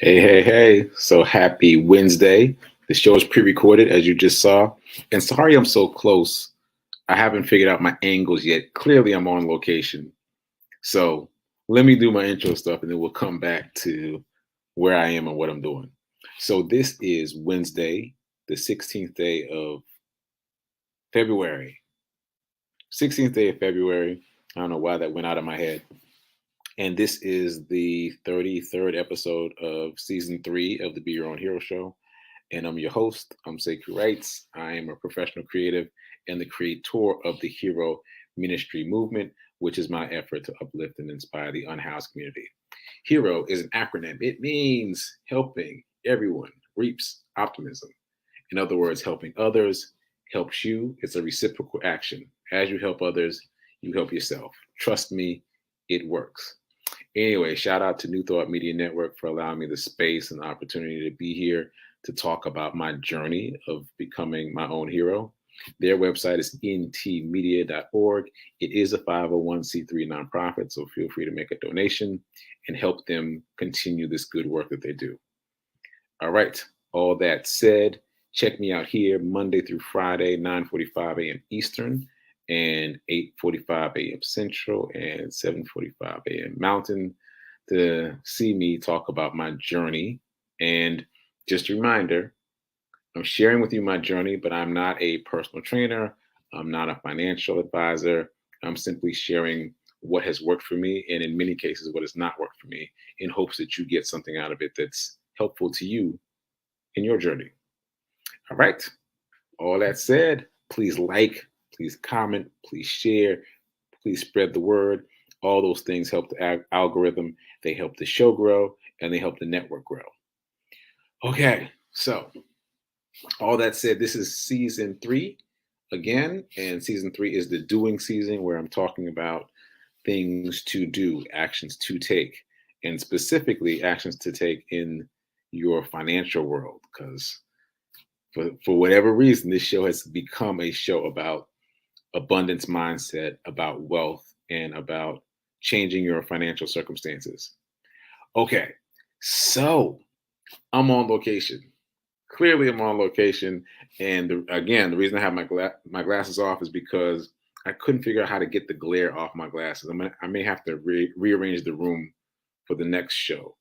Hey, hey, hey. So happy Wednesday. The show is pre recorded, as you just saw. And sorry I'm so close. I haven't figured out my angles yet. Clearly, I'm on location. So let me do my intro stuff and then we'll come back to where I am and what I'm doing. So this is Wednesday, the 16th day of February. 16th day of February. I don't know why that went out of my head. And this is the 33rd episode of season 3 of the Be Your Own Hero show. And I'm your host. I'm Sekou. I am a professional creative and the creator of the Hero Ministry movement, which is my effort to uplift and inspire the unhoused community. HERO is an acronym. It means helping everyone reaps optimism. In other words, helping others helps you. It's a reciprocal action. As you help others, you help yourself. Trust me, it works. Anyway, shout out to New Thought Media Network for allowing me the space and the opportunity to be here to talk about my journey of becoming my own hero. Their website is ntmedia.org. It is a 501c3 nonprofit, so feel free to make a donation and help them continue this good work that they do. All right, all that said, check me out here Monday through Friday, 9:45 a.m. Eastern and 8:45 a.m. Central and 7:45 a.m. Mountain to see me talk about my journey. And just a reminder, I'm sharing with you my journey, but I'm not a personal trainer. I'm not a financial advisor. I'm simply sharing what has worked for me, and in many cases, what has not worked for me, in hopes that you get something out of it that's helpful to you in your journey. All right. All that said, please like, please comment, please share, please spread the word. All those things help the algorithm. They help the show grow, and they help the network grow. Okay, so all that said, this is season 3 again, and season 3 is the doing season, where I'm talking about things to do, actions to take, and specifically actions to take in your financial world. Because for whatever reason, this show has become a show about abundance mindset, about wealth, and about changing your financial circumstances. Okay, so I'm on location. Clearly, I'm on location, and the reason I have my glasses off is because I couldn't figure out how to get the glare off my glasses. I may have to rearrange the room for the next show,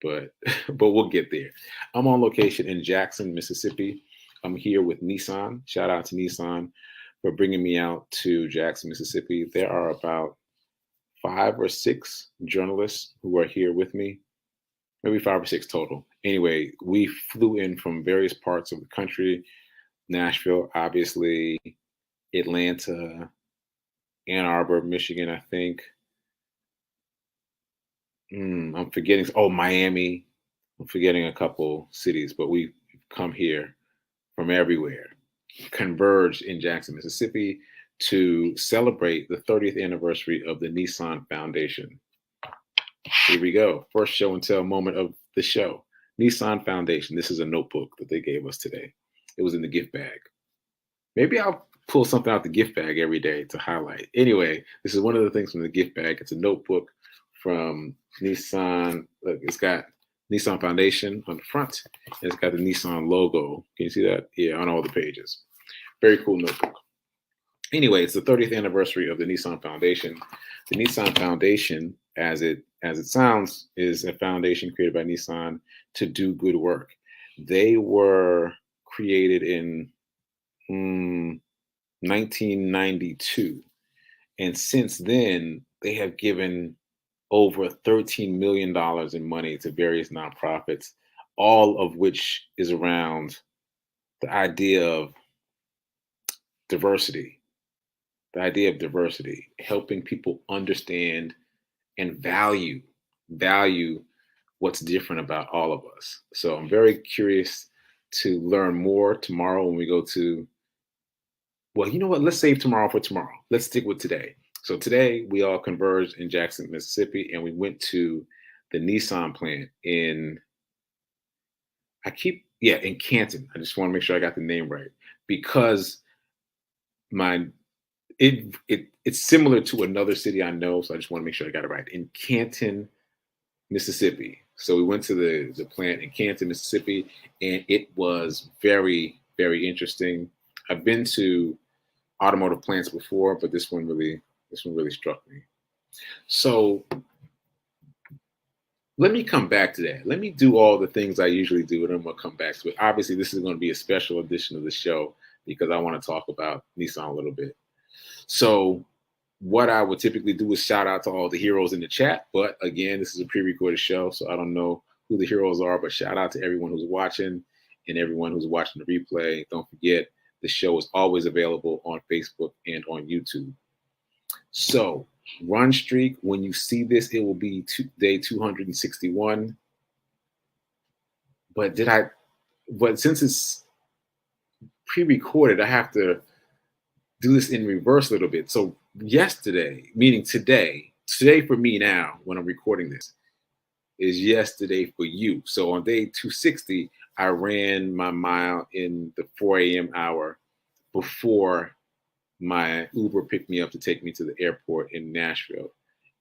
but we'll get there. I'm on location in Jackson, Mississippi. I'm here with Nissan. Shout out to Nissan for bringing me out to Jackson, Mississippi. There are about 5 or 6 journalists who are here with me. Maybe 5 or 6 total. Anyway, we flew in from various parts of the country. Nashville, obviously, Atlanta, Ann Arbor, Michigan, I think. I'm forgetting. Oh, Miami. I'm forgetting a couple cities, but we've come here from everywhere, converged in Jackson, Mississippi to celebrate the 30th anniversary of the Nissan Foundation. Here we go. First show and tell moment of the show. Nissan Foundation. This is a notebook that they gave us today. It was in the gift bag. Maybe I'll pull something out the gift bag every day to highlight. Anyway, this is one of the things from the gift bag. It's a notebook from Nissan. Look, it's got Nissan Foundation on the front. And it's got the Nissan logo. Can you see that? Yeah, on all the pages. Very cool notebook. Anyway, it's the 30th anniversary of the Nissan Foundation. The Nissan Foundation, as it sounds, is a foundation created by Nissan to do good work. They were created in 1992, and since then they have given over $13 million in money to various nonprofits, all of which is around the idea of diversity. The idea of diversity, helping people understand and value what's different about all of us. So I'm very curious to learn more tomorrow when we go to, well, you know what? Let's save tomorrow for tomorrow. Let's stick with today. So today we all converged in Jackson, Mississippi, and we went to the Nissan plant in Canton. I just want to make sure I got the name right, because it's similar to another city I know, so I just want to make sure I got it right. In Canton, Mississippi. So we went to the plant in Canton, Mississippi, and it was very, very interesting. I've been to automotive plants before, but this one really struck me. So let me come back to that. Let me do all the things I usually do, and I'm gonna come back to it. Obviously, this is going to be a special edition of the show because I want to talk about Nissan a little bit. So what I would typically do is shout out to all the heroes in the chat. But again, this is a pre-recorded show, so I don't know who the heroes are, but shout out to everyone who's watching and everyone who's watching the replay. Don't forget, the show is always available on Facebook and on YouTube. So run streak, when you see this, it will be day 261. But since it's pre-recorded, I have to do this in reverse a little bit. So yesterday, meaning today for me now, when I'm recording this, is yesterday for you. So on day 260, I ran my mile in the 4 a.m. hour before my Uber picked me up to take me to the airport in Nashville.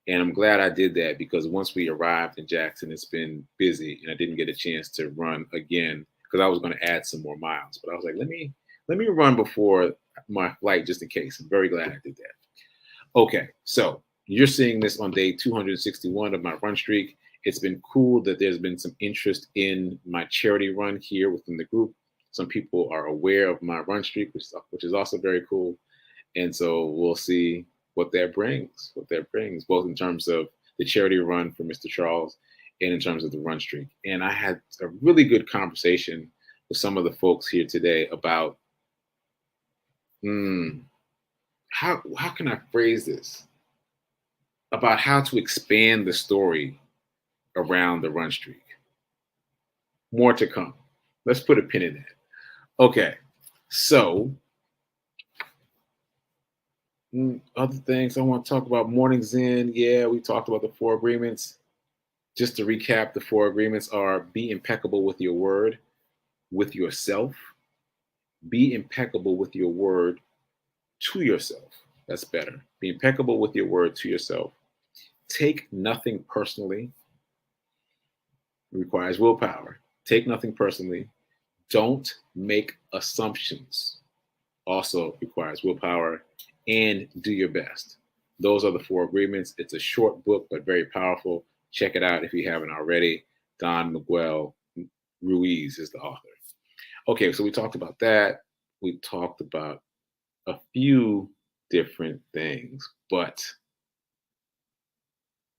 And I'm glad I did that because once we arrived in Jackson, it's been busy and I didn't get a chance to run again because I was going to add some more miles. But I was like, let me run before my flight just in case. I'm very glad I did that. Okay, so you're seeing this on day 261 of my run streak. It's been cool that there's been some interest in my charity run here within the group. Some people are aware of my run streak, which is also very cool. And so we'll see what that brings, both in terms of the charity run for Mr. Charles and in terms of the run streak. And I had a really good conversation with some of the folks here today about how can I phrase this? About how to expand the story around the run streak. More to come. Let's put a pin in that. Okay, so other things I want to talk about. Mornings in, yeah, we talked about the 4 agreements. Just to recap, the 4 agreements are: be impeccable with your word, with yourself. Be impeccable with your word to yourself. That's better. Be impeccable with your word to yourself. Take nothing personally. It requires willpower. Take nothing personally. Don't make assumptions. Also requires willpower. And do your best. Those are the 4 agreements. It's a short book, but very powerful. Check it out if you haven't already. Don Miguel Ruiz is the author. Okay, so we talked about that. We talked about a few different things, but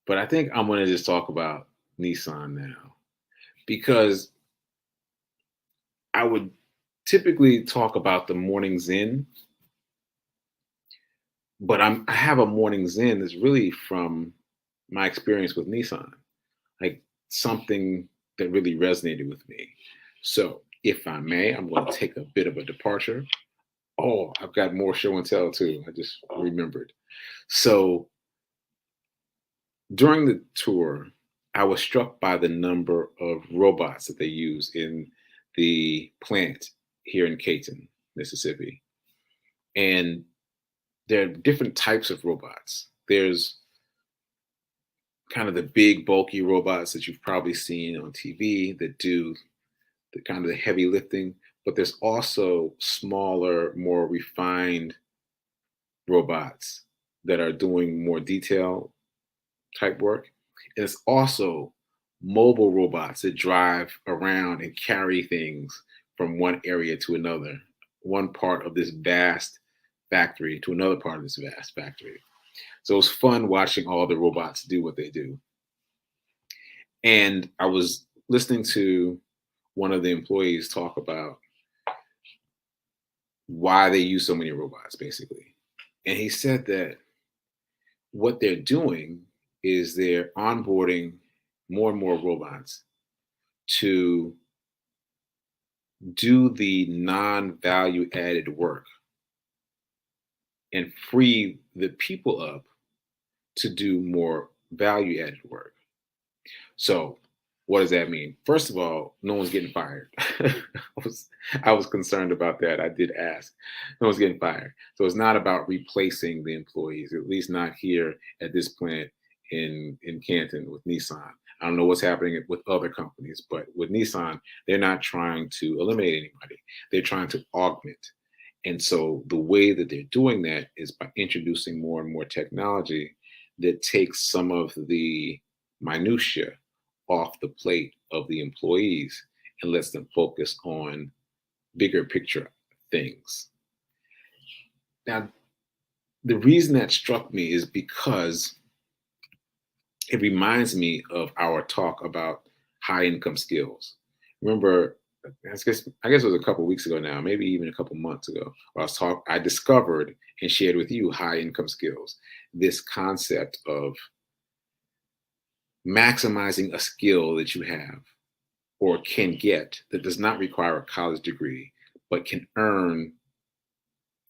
I think I'm going to just talk about Nissan now, because I would typically talk about the mornings in, but I have a mornings in that's really from my experience with Nissan, like something that really resonated with me. So if I may, I'm going to take a bit of a departure. Oh, I've got more show and tell too. I just remembered. So during the tour, I was struck by the number of robots that they use in the plant here in Canton, Mississippi. And there are different types of robots. There's kind of the big, bulky robots that you've probably seen on TV that do the kind of the heavy lifting, but there's also smaller, more refined robots that are doing more detail type work. And it's also mobile robots that drive around and carry things from one area to another, one part of this vast factory to another part of this vast factory. So it's fun watching all the robots do what they do. And I was listening to one of the employees talk about why they use so many robots, basically. And he said that what they're doing is they're onboarding more and more robots to do the non-value added work and free the people up to do more value added work. So what does that mean? First of all, no one's getting fired. I was concerned about that. I did ask. No one's getting fired. So it's not about replacing the employees, at least not here at this plant in Canton with Nissan. I don't know what's happening with other companies, but with Nissan, they're not trying to eliminate anybody. They're trying to augment. And so the way that they're doing that is by introducing more and more technology that takes some of the minutia off the plate of the employees and lets them focus on bigger picture things. Now, the reason that struck me is because it reminds me of our talk about high income skills. Remember, I guess it was a couple weeks ago now, maybe even a couple months ago, where I discovered and shared with you high income skills. This concept of maximizing a skill that you have or can get that does not require a college degree, but can earn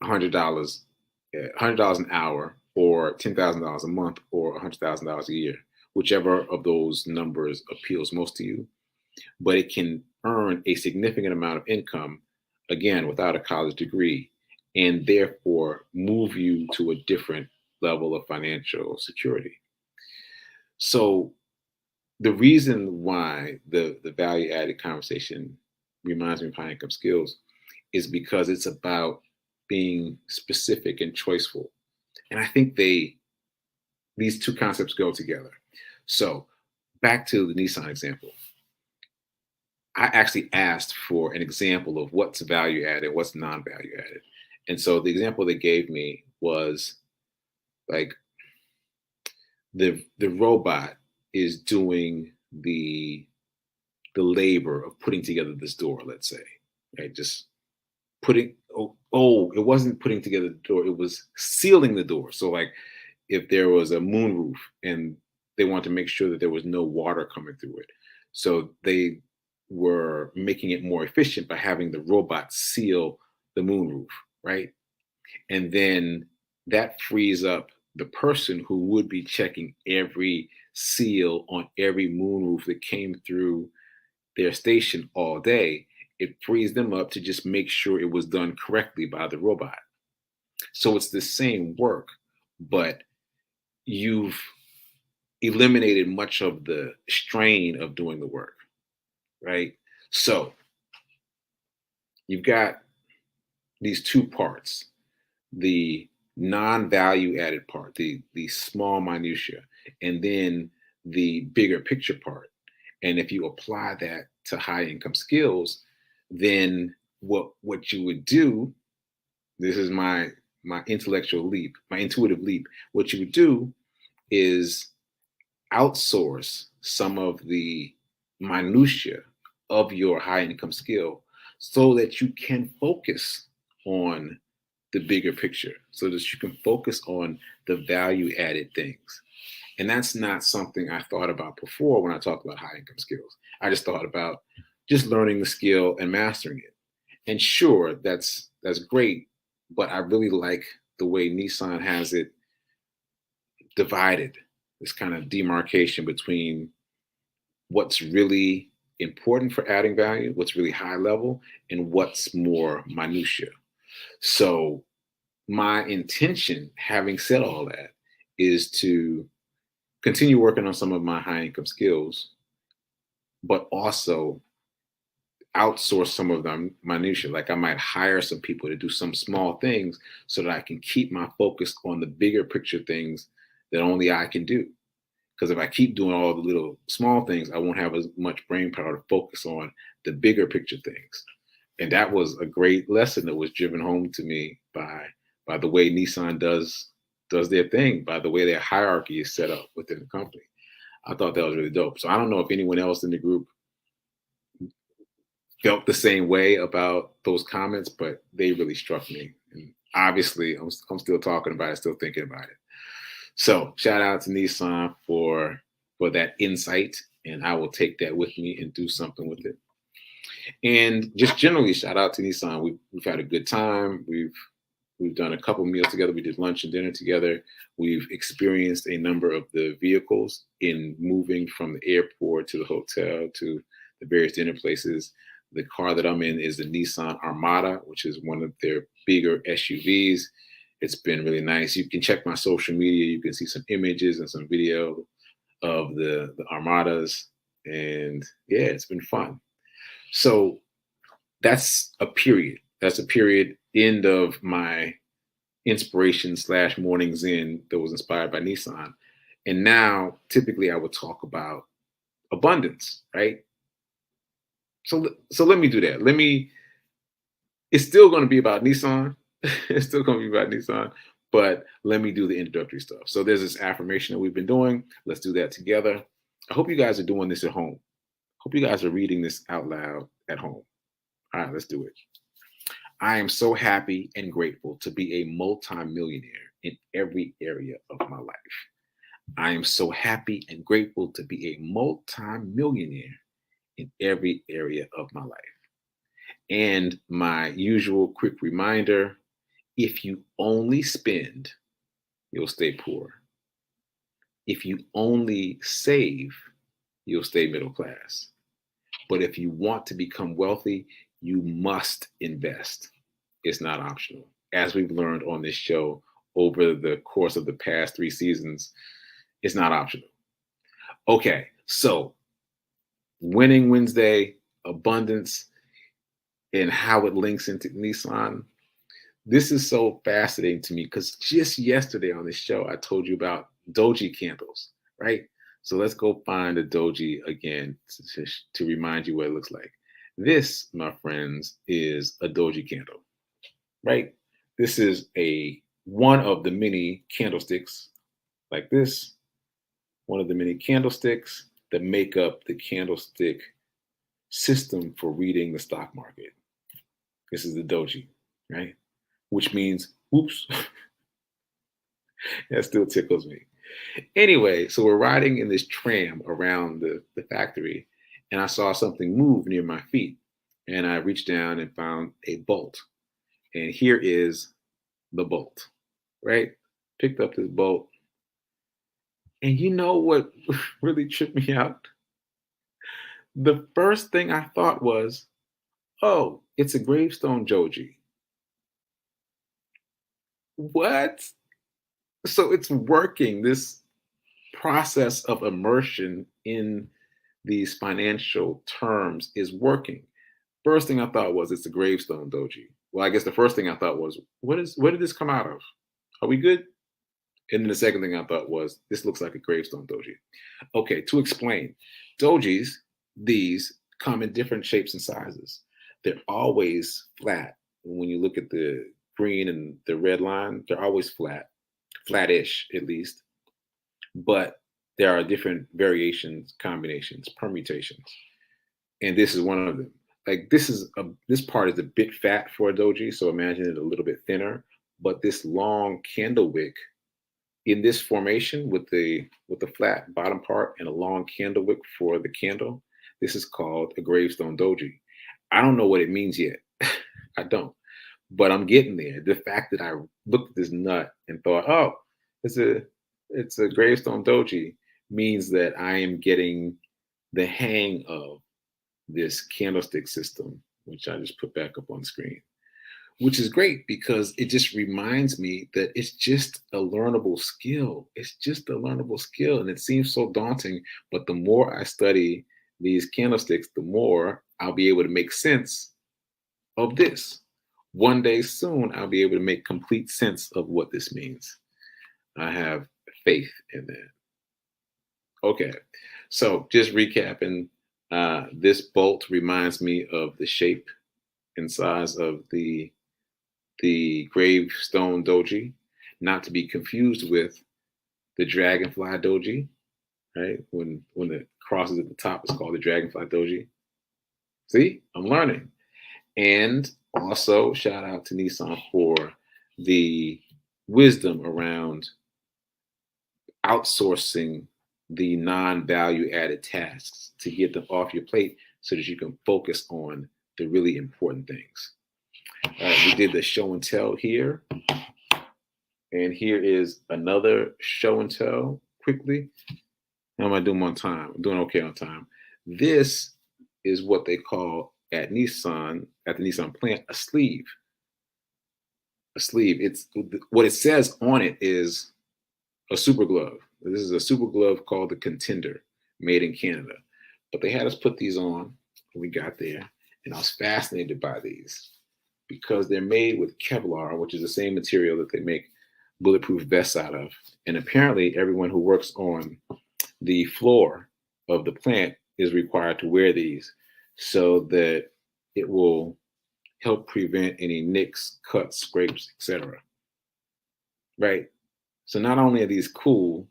$100, $100 an hour, or $10,000 a month, or $100,000 a year, whichever of those numbers appeals most to you. But it can earn a significant amount of income, again, without a college degree, and therefore move you to a different level of financial security. So the reason why the value added conversation reminds me of high income skills is because it's about being specific and choiceful. And I think these two concepts go together. So back to the Nissan example. I actually asked for an example of what's value added, what's non-value added. And so the example they gave me was like the robot is doing the labor of putting together this door, let's say, right? Just putting, it wasn't putting together the door, it was sealing the door. So like if there was a moonroof and they wanted to make sure that there was no water coming through it. So they were making it more efficient by having the robot seal the moonroof, right? And then that frees up the person who would be checking every seal on every moonroof that came through their station all day. It frees them up to just make sure it was done correctly by the robot. So it's the same work, but you've eliminated much of the strain of doing the work, right? So you've got these two parts, the non-value added part, the small minutia, and then the bigger picture part. And if you apply that to high income skills, then what you would do, this is my intellectual leap, my intuitive leap, what you would do is outsource some of the minutia of your high income skill so that you can focus on the bigger picture, so that you can focus on the value added things. And that's not something I thought about before when I talked about high income skills. I just thought about just learning the skill and mastering it. And sure, that's great, but I really like the way Nissan has it divided, this kind of demarcation between what's really important for adding value, what's really high level, and what's more minutia. So my intention, having said all that, is to continue working on some of my high income skills, but also outsource some of them minutia. Like I might hire some people to do some small things so that I can keep my focus on the bigger picture things that only I can do. Because if I keep doing all the little small things, I won't have as much brain power to focus on the bigger picture things. And that was a great lesson that was driven home to me by the way Nissan does their thing, by the way their hierarchy is set up within the company. I thought that was really dope. So I don't know if anyone else in the group felt the same way about those comments, but they really struck me. And obviously, I'm still talking about it, still thinking about it. So shout out to Nissan for that insight, and I will take that with me and do something with it. And just generally, shout out to Nissan. We've had a good time. We've done a couple meals together. We did lunch and dinner together. We've experienced a number of the vehicles in moving from the airport to the hotel to the various dinner places. The car that I'm in is the Nissan Armada, which is one of their bigger SUVs. It's been really nice. You can check my social media. You can see some images and some video of the Armadas. And yeah, it's been fun. So that's a period. That's a period, end of my inspiration / morning zen that was inspired by Nissan. And now typically I would talk about abundance, right? So let me do that. It's still going to be about Nissan. It's still going to be about Nissan, but let me do the introductory stuff. So there's this affirmation that we've been doing. Let's do that together. I hope you guys are doing this at home. Hope you guys are reading this out loud at home. All right, let's do it. I am so happy and grateful to be a multi-millionaire in every area of my life. I am so happy and grateful to be a multi-millionaire in every area of my life. And my usual quick reminder, if you only spend, you'll stay poor. If you only save, you'll stay middle class. But if you want to become wealthy, you must invest. It's not optional. As we've learned on this show over the course of the past 3 seasons, it's not optional. Okay, so Winning Wednesday, abundance, and how it links into Nissan. This is so fascinating to me because just yesterday on this show, I told you about Doji candles, right? So let's go find a Doji again to remind you what it looks like. This, my friends, is a Doji candle, right? This is one of the many candlesticks like this, one of the many candlesticks that make up the candlestick system for reading the stock market. This is the Doji, right? Which means, whoops, that still tickles me. Anyway, so we're riding in this tram around the factory, and I saw something move near my feet. And I reached down and found a bolt. And here is the bolt, right? Picked up this bolt. And you know what really tripped me out? The first thing I thought was, oh, it's a Gravestone Doji. What? So it's working. This process of immersion in these financial terms is working. First thing I thought was it's a Gravestone Doji. Well, I guess the first thing I thought was, where did this come out of? Are we good? And then the second thing I thought was, this looks like a Gravestone Doji. Okay, to explain, Dojis, these come in different shapes and sizes. They're always flat. When you look at the green and the red line, they're always flat, flattish at least. But there are different variations, combinations, permutations. And this is one of them. Like this part is a bit fat for a Doji, so imagine it a little bit thinner. But this long candle wick in this formation with the flat bottom part and a long candle wick for the candle, this is called a Gravestone Doji. I don't know what it means yet. I don't, but I'm getting there. The fact that I looked at this nut and thought, oh, it's a Gravestone Doji means that I am getting the hang of this candlestick system, which I just put back up on screen, which is great because it just reminds me that it's just a learnable skill. It's just a learnable skill. And it seems so daunting, but the more I study these candlesticks, the more I'll be able to make sense of this. One day soon, I'll be able to make complete sense of what this means. I have faith in that. Okay, so just recapping, this bolt reminds me of the shape and size of the Gravestone Doji, not to be confused with the Dragonfly Doji, right? When the cross is at the top, it's called the Dragonfly Doji. See, I'm learning. And also shout out to Nissan for the wisdom around outsourcing the non-value added tasks to get them off your plate so that you can focus on the really important things. We did the show and tell here. And here is another show and tell quickly. How am I doing on time? I'm doing okay on time. This is what they call at Nissan, at the Nissan plant, a sleeve. A sleeve. It's what it says on it is a super glove. This is a super glove called the Contender, made in Canada. But they had us put these on when we got there, and I was fascinated by these because they're made with Kevlar, which is the same material that they make bulletproof vests out of. And apparently everyone who works on the floor of the plant is required to wear these so that it will help prevent any nicks, cuts, scrapes, etc. Right? So not only are these cool,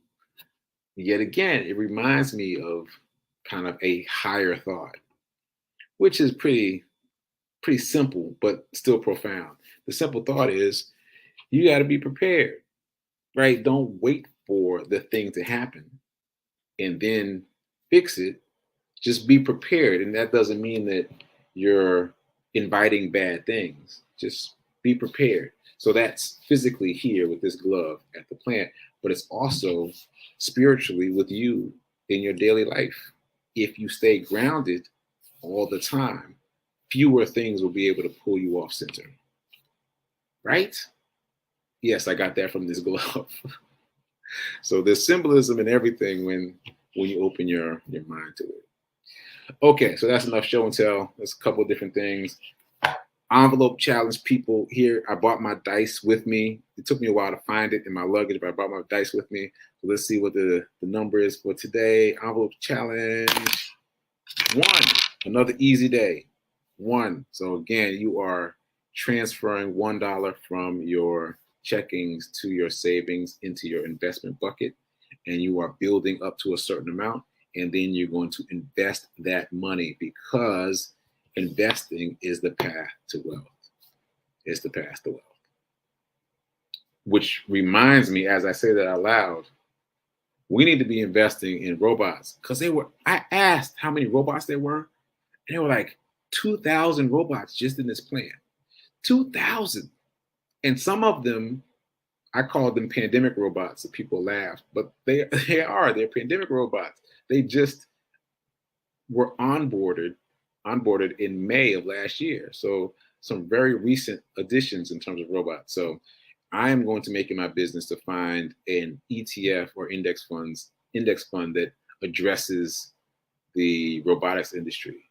yet again, it reminds me of kind of a higher thought, which is pretty simple, but still profound. The simple thought is you got to be prepared, right? Don't wait for the thing to happen and then fix it. Just be prepared. And that doesn't mean that you're inviting bad things. Just be prepared. So that's physically here with this glove at the plant, but it's also spiritually with you in your daily life. If you stay grounded all the time, fewer things will be able to pull you off center. Right? Yes, I got that from this glove. So there's symbolism in everything when you open your mind to it. Okay, so that's enough show and tell. There's a couple of different things. Envelope challenge people here. I brought my dice with me. It took me a while to find it in my luggage, but I brought my dice with me. So let's see what the number is for today. Envelope challenge 1. Another easy day. 1. So again, you are transferring $1 from your checkings to your savings into your investment bucket, and you are building up to a certain amount, and then you're going to invest that money because investing is the path to wealth. It's the path to wealth. Which reminds me, as I say that out loud, we need to be investing in robots because I asked how many robots there were, and there were like 2,000 robots just in this plant. 2,000. And some of them, I call them pandemic robots, and people laugh, but they're pandemic robots. They just were onboarded in May of last year. So some very recent additions in terms of robots. So I am going to make it my business to find an ETF or index fund that addresses the robotics industry.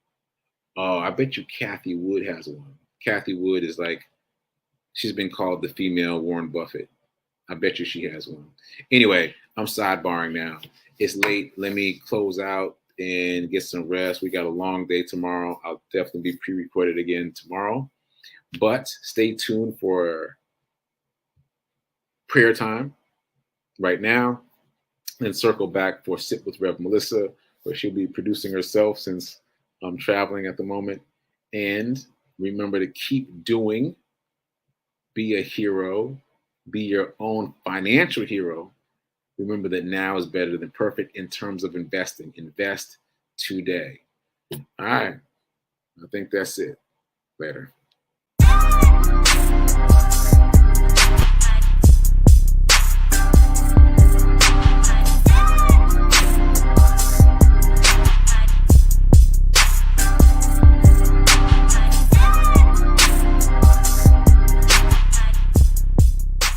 Oh, I bet you Kathy Wood has one. Kathy Wood is like, she's been called the female Warren Buffett. I bet you she has one. Anyway, I'm sidebarring now. It's late. Let me close out and get some rest. We got a long day tomorrow. I'll definitely be pre-recorded again tomorrow. But stay tuned for prayer time right now. And circle back for Sit with Rev Melissa, where she'll be producing herself since I'm traveling at the moment. And remember to keep doing. Be a hero. Be your own financial hero. Remember that now is better than perfect in terms of investing. Invest today. All right. I think that's it. Later.